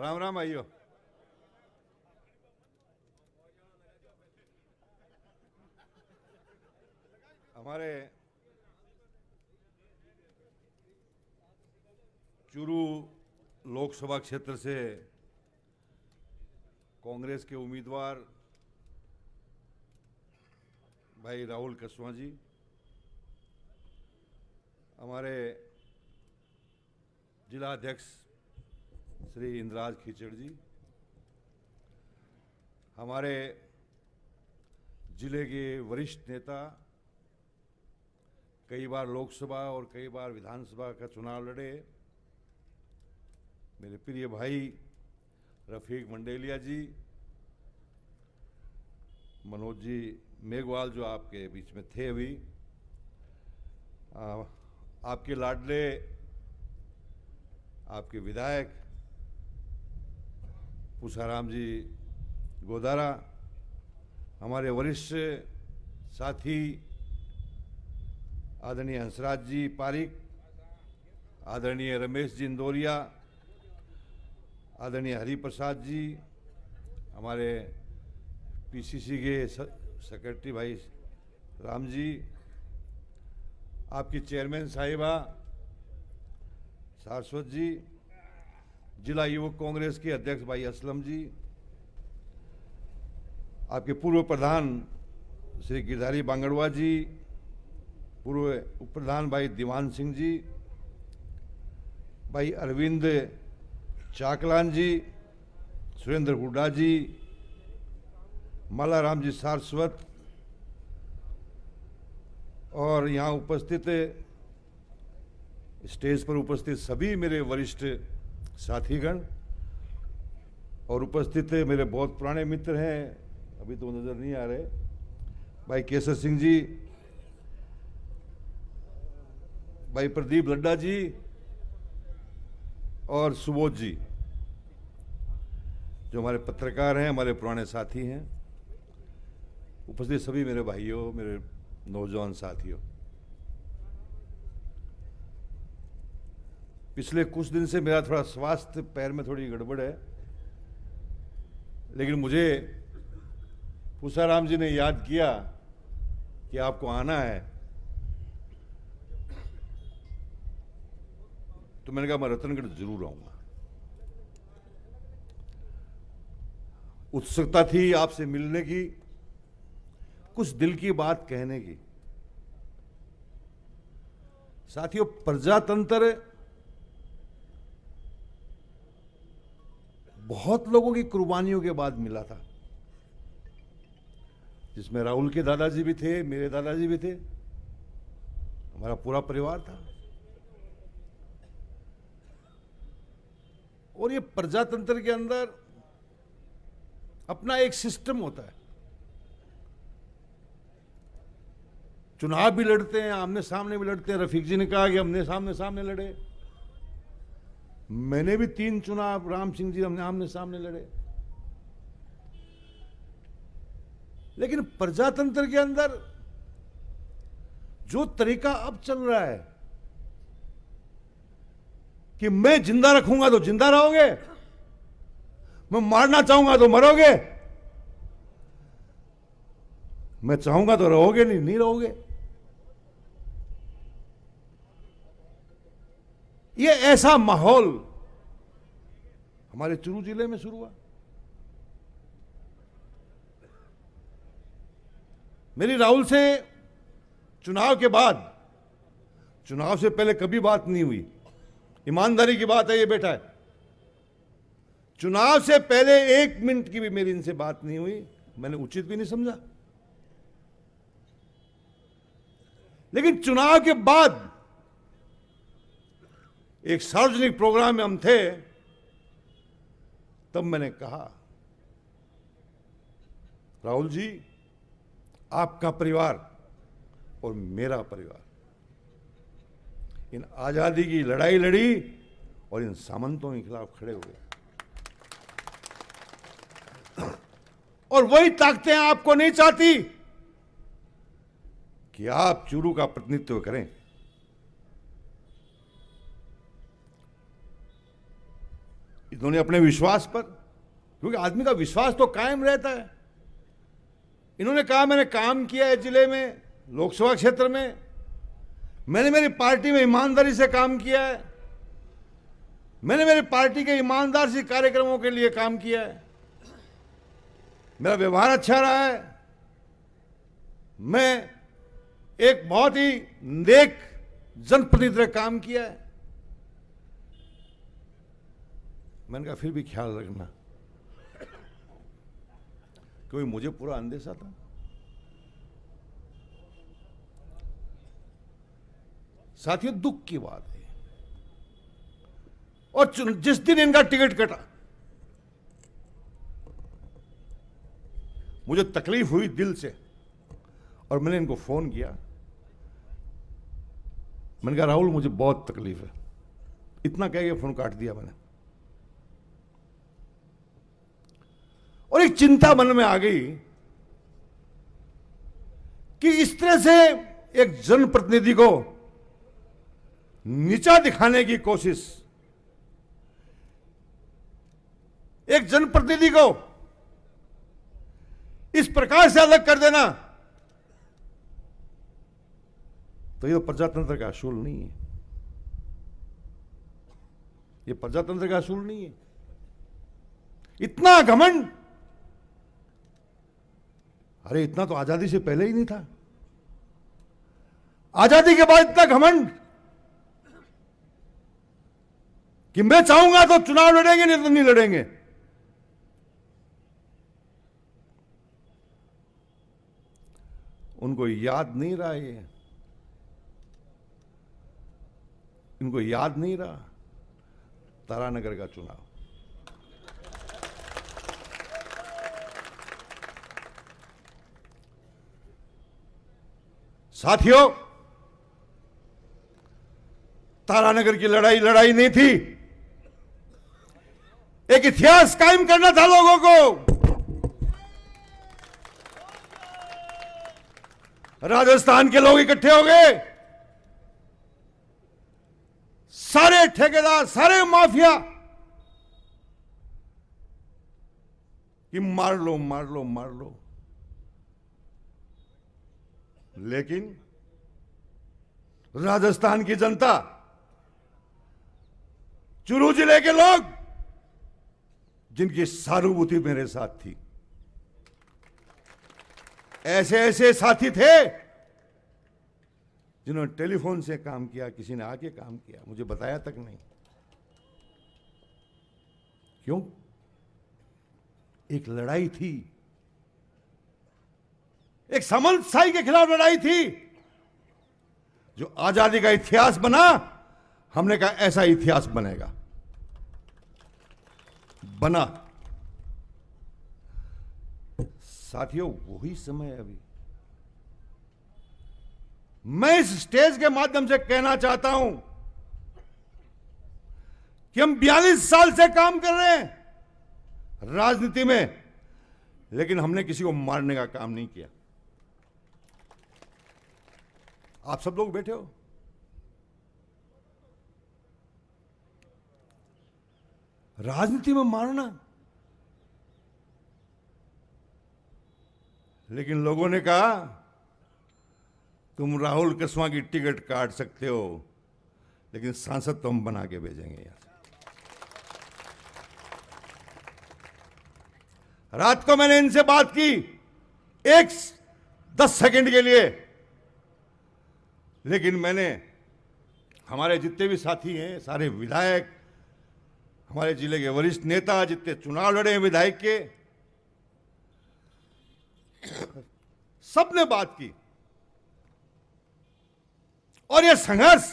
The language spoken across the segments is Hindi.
राम राम भाइयों। हमारे चूरू लोकसभा क्षेत्र से कांग्रेस के उम्मीदवार भाई राहुल कसवां जी, हमारे जिला अध्यक्ष श्री इंद्राज खीचड़ जी, हमारे जिले के वरिष्ठ नेता, कई बार लोकसभा और कई बार विधानसभा का चुनाव लड़े, मेरे प्रिय भाई रफीक मंडेलिया जी, मनोज जी मेघवाल जो आपके बीच में थे अभी, आपके लाडले, आपके विधायक पूसाराम जी गोदारा, हमारे वरिष्ठ साथी आदरणीय हंसराज जी पारिक, आदरणीय रमेश जी इंदौरिया, आदरणीय हरिप्रसाद जी, हमारे पीसीसी के सेक्रेटरी भाई राम जी, आपकी चेयरमैन साहिबा सारस्वत जी, जिला युवक कांग्रेस के अध्यक्ष भाई असलम जी, आपके पूर्व प्रधान श्री गिरधारी बांगड़वा जी, पूर्व उप प्रधान भाई दीवान सिंह जी, भाई अरविंद चाकलान जी, सुरेंद्र हुड्डा जी, मालाराम जी सारस्वत, और यहाँ उपस्थित स्टेज पर उपस्थित सभी मेरे वरिष्ठ साथीगण और उपस्थित मेरे बहुत पुराने मित्र हैं, अभी तो नजर नहीं आ रहे, भाई केसर सिंह जी, भाई प्रदीप लड्डा जी और सुबोध जी, जो हमारे पत्रकार हैं, हमारे पुराने साथी हैं, उपस्थित सभी मेरे भाइयों, मेरे नौजवान साथियों। पिछले कुछ दिन से मेरा थोड़ा स्वास्थ्य, पैर में थोड़ी गड़बड़ है, लेकिन मुझे पूसाराम जी ने याद किया कि आपको आना है, तो मैंने कहा मैं रतनगढ़ जरूर आऊंगा। उत्सुकता थी आपसे मिलने की, कुछ दिल की बात कहने की। साथियों, प्रजातंत्र बहुत लोगों की कुर्बानियों के बाद मिला था, जिसमें राहुल के दादाजी भी थे, मेरे दादाजी भी थे, हमारा पूरा परिवार था। और ये प्रजातंत्र के अंदर अपना एक सिस्टम होता है, चुनाव भी लड़ते हैं, आमने सामने भी लड़ते हैं। रफीक जी ने कहा कि हमने सामने सामने लड़े, मैंने भी 3 चुनाव, राम सिंह जी हमने आमने सामने लड़े। लेकिन प्रजातंत्र के अंदर जो तरीका अब चल रहा है कि मैं जिंदा रखूंगा तो जिंदा रहोगे, मैं मारना चाहूंगा तो मरोगे, मैं चाहूंगा तो रहोगे, नहीं रहोगे। ये ऐसा माहौल हमारे चूरू जिले में शुरू हुआ। मेरी राहुल से चुनाव के बाद, चुनाव से पहले कभी बात नहीं हुई, ईमानदारी की बात है ये बेटा है, चुनाव से पहले 1 मिनट की भी मेरी इनसे बात नहीं हुई, मैंने उचित भी नहीं समझा। लेकिन चुनाव के बाद एक सार्वजनिक प्रोग्राम में हम थे, तब मैंने कहा राहुल जी, आपका परिवार और मेरा परिवार इन आजादी की लड़ाई लड़ी और इन सामंतों के खिलाफ खड़े हुए, और वही ताकतें आपको नहीं चाहती कि आप चूरू का प्रतिनिधित्व करें। इन्होंने अपने विश्वास पर, क्योंकि आदमी का विश्वास तो कायम रहता है, इन्होंने कहा मैंने काम किया है जिले में, लोकसभा क्षेत्र में, मैंने मेरी पार्टी में ईमानदारी से काम किया है, मैंने मेरी पार्टी के ईमानदार से कार्यक्रमों के लिए काम किया है, मेरा व्यवहार अच्छा रहा है, मैं एक बहुत ही नेक जनप्रतिनिधि तरह काम किया है। मैंने कहा फिर भी ख्याल रखना, क्योंकि मुझे पूरा अंदेशा था। साथियों, दुख की बात है, और जिस दिन इनका टिकट कटा मुझे तकलीफ हुई दिल से, और मैंने इनको फोन किया। मैंने कहा राहुल मुझे बहुत तकलीफ है, इतना कह के फोन काट दिया मैंने। और एक चिंता मन में आ गई कि इस तरह से एक जनप्रतिनिधि को नीचा दिखाने की कोशिश, एक जनप्रतिनिधि को इस प्रकार से अलग कर देना, तो ये प्रजातंत्र का असूल नहीं है, ये प्रजातंत्र का असूल नहीं है। इतना घमंड, अरे इतना तो आजादी से पहले ही नहीं था, आजादी के बाद इतना घमंड कि मैं चाहूंगा तो चुनाव लड़ेंगे, नहीं तो नहीं लड़ेंगे। उनको याद नहीं रहा, ये इनको याद नहीं रहा तारानगर का चुनाव। साथियों, तारानगर की लड़ाई लड़ाई नहीं थी, एक इतिहास कायम करना था लोगों को। राजस्थान के लोग इकट्ठे हो गए, सारे ठेकेदार, सारे माफिया कि मार लो मार लो मार लो, लेकिन राजस्थान की जनता, चुरू जिले के लोग, जिनकी सहानुभूति मेरे साथ थी, ऐसे ऐसे साथी थे जिन्होंने टेलीफोन से काम किया, किसी ने आके काम किया, मुझे बताया तक नहीं। क्यों? एक लड़ाई थी, एक सामंतशाही के खिलाफ लड़ाई थी, जो आजादी का इतिहास बना। हमने कहा ऐसा इतिहास बनेगा, बना। साथियों, वही समय अभी मैं इस स्टेज के माध्यम से कहना चाहता हूं कि हम 42 साल से काम कर रहे हैं राजनीति में, लेकिन हमने किसी को मारने का काम नहीं किया। आप सब लोग बैठे हो, राजनीति में मारना, लेकिन लोगों ने कहा तुम राहुल कसवा की टिकट काट सकते हो, लेकिन सांसद तो हम बना के भेजेंगे यार। रात को मैंने इनसे बात की 10 सेकंड के लिए, लेकिन मैंने, हमारे जितने भी साथी हैं, सारे विधायक, हमारे जिले के वरिष्ठ नेता, जितने चुनाव लड़े हैं विधायक के, सबने बात की, और यह संघर्ष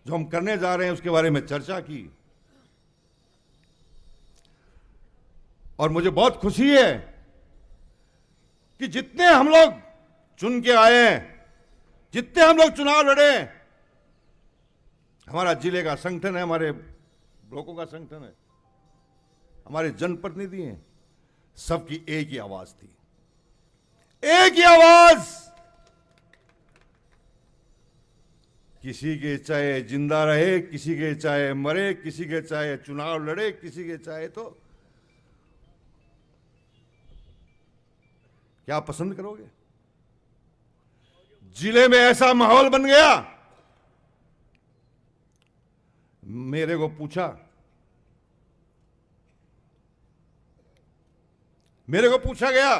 जो हम करने जा रहे हैं उसके बारे में चर्चा की। और मुझे बहुत खुशी है कि जितने हम लोग चुन के आए हैं, जितने हम लोग चुनाव लड़े, हमारा जिले का संगठन है, हमारे ब्लॉकों का संगठन है, हमारे जनप्रतिनिधि हैं, सबकी एक ही आवाज थी, एक ही आवाज किसी के चाहे जिंदा रहे, किसी के चाहे मरे, किसी के चाहे चुनाव लड़े, किसी के चाहे तो क्या पसंद करोगे? जिले में ऐसा माहौल बन गया, मेरे को पूछा गया,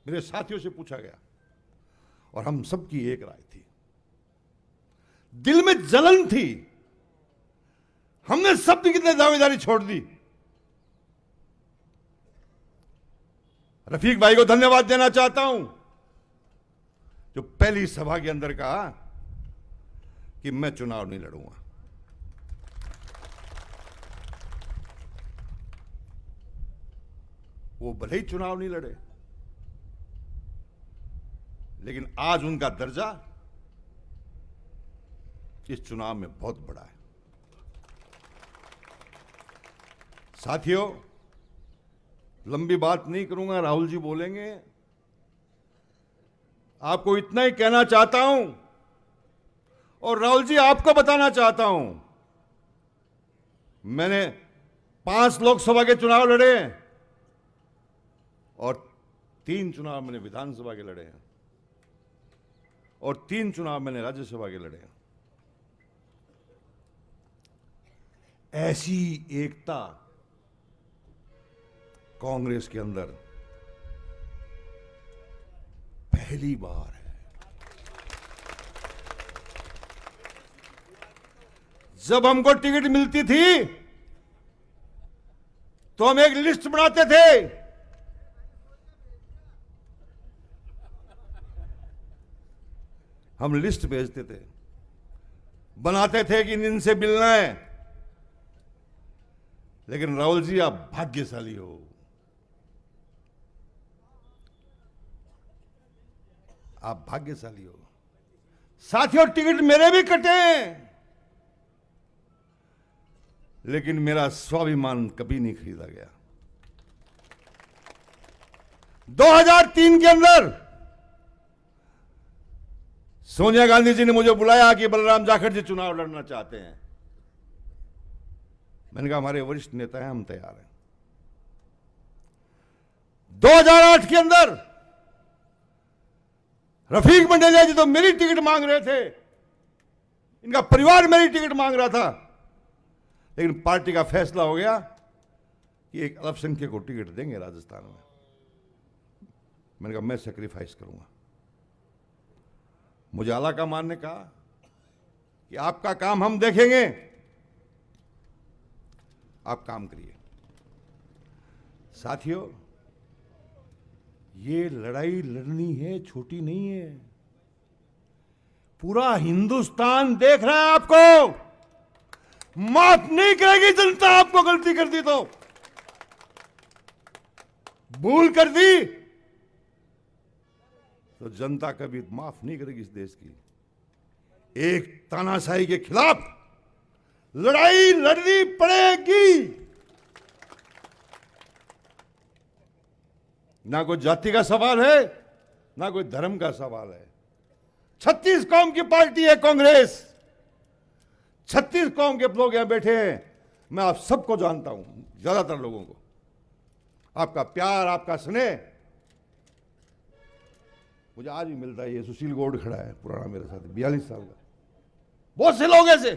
मेरे साथियों से पूछा गया और हम सबकी एक राय थी, दिल में जलन थी, हमने सबकी कितने दावेदारी छोड़ दी। रफीक भाई को धन्यवाद देना चाहता हूं जो पहली सभा के अंदर कहा कि मैं चुनाव नहीं लड़ूंगा। वो भले ही चुनाव नहीं लड़े, लेकिन आज उनका दर्जा इस चुनाव में बहुत बड़ा है। साथियों, लंबी बात नहीं करूंगा, राहुल जी बोलेंगे। आपको इतना ही कहना चाहता हूं और राहुल जी आपको बताना चाहता हूं, मैंने 5 लोकसभा के चुनाव लड़े और 3 चुनाव मैंने विधानसभा के लड़े हैं और 3 चुनाव मैंने राज्यसभा के लड़े हैं। ऐसी एकता कांग्रेस के अंदर पहली बार है। जब हमको टिकट मिलती थी तो हम एक लिस्ट बनाते थे, हम लिस्ट भेजते थे, बनाते थे कि इनसे मिलना है। लेकिन राहुल जी आप भाग्यशाली हो, आप भाग्यशाली हो। साथियों, टिकट मेरे भी कटे, लेकिन मेरा स्वाभिमान कभी नहीं खरीदा गया। 2003 के अंदर सोनिया गांधी जी ने मुझे बुलाया कि बलराम जाखड़ जी चुनाव लड़ना चाहते हैं। मैंने कहा हमारे वरिष्ठ नेता हैं, हम तैयार हैं। 2008 के अंदर रफीक मंडेलिया जी तो मेरी टिकट मांग रहे थे, इनका परिवार मेरी टिकट मांग रहा था, लेकिन पार्टी का फैसला हो गया कि एक अल्पसंख्यक को टिकट देंगे राजस्थान में। मैंने कहा मैं सेक्रीफाइस करूंगा। मुझे आला कमान ने कहा कि आपका काम हम देखेंगे, आप काम करिए। साथियों, ये लड़ाई लड़नी है, छोटी नहीं है। पूरा हिंदुस्तान देख रहा है आपको, माफ नहीं करेगी जनता आपको गलती कर दी तो, भूल कर दी तो जनता कभी माफ नहीं करेगी इस देश की। एक तानाशाही के खिलाफ लड़ाई लड़नी पड़ेगी। ना कोई जाति का सवाल है, ना कोई धर्म का सवाल है। 36 कौम की पार्टी है कांग्रेस, 36 कौम के लोग यहां बैठे हैं। मैं आप सबको जानता हूं, ज्यादातर लोगों को। आपका प्यार, आपका स्नेह मुझे आज भी मिलता है। ये सुशील गौड़ खड़ा है, पुराना मेरे साथ, 42 साल का। बहुत से लोग ऐसे,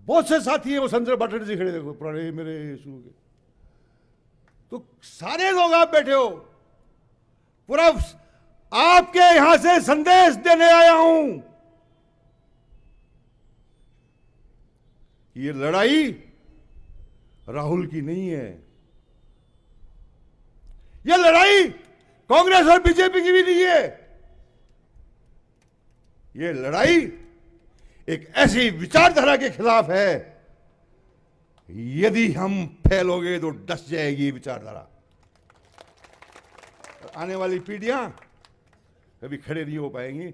बहुत से साथी है। वो संजय भट्ट जी खड़े, देखो पुराने मेरे शुरू के। तो सारे लोग आप बैठे हो, पूरा आपके यहां से संदेश देने आया हूं। ये लड़ाई राहुल की नहीं है, ये लड़ाई कांग्रेस और बीजेपी की भी नहीं है। ये लड़ाई एक ऐसी विचारधारा के खिलाफ है, यदि हम फैलोगे तो डस जाएगी ये विचारधारा। आने वाली पीढ़ियां कभी खड़े नहीं हो पाएंगी।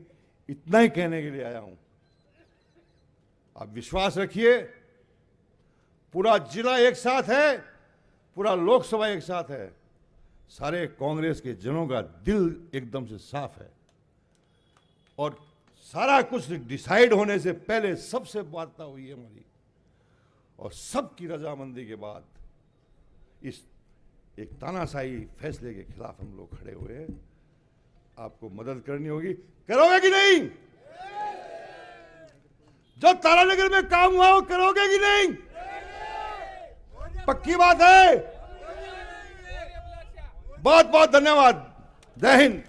इतना ही कहने के लिए आया हूं। आप विश्वास रखिए, पूरा जिला एक साथ है, पूरा लोकसभा एक साथ है। सारे कांग्रेस के जनों का दिल एकदम से साफ है। और सारा कुछ डिसाइड होने से पहले सबसे वार्ता हुई है हमारी, और सबकी रजामंदी के बाद इस एक तानाशाही फैसले के खिलाफ हम लोग खड़े हुए हैं। आपको मदद करनी होगी, करोगे कि नहीं? जो तारानगर में काम हुआ वो करोगे कि नहीं? पक्की बात है। बहुत बहुत धन्यवाद। जय हिंद।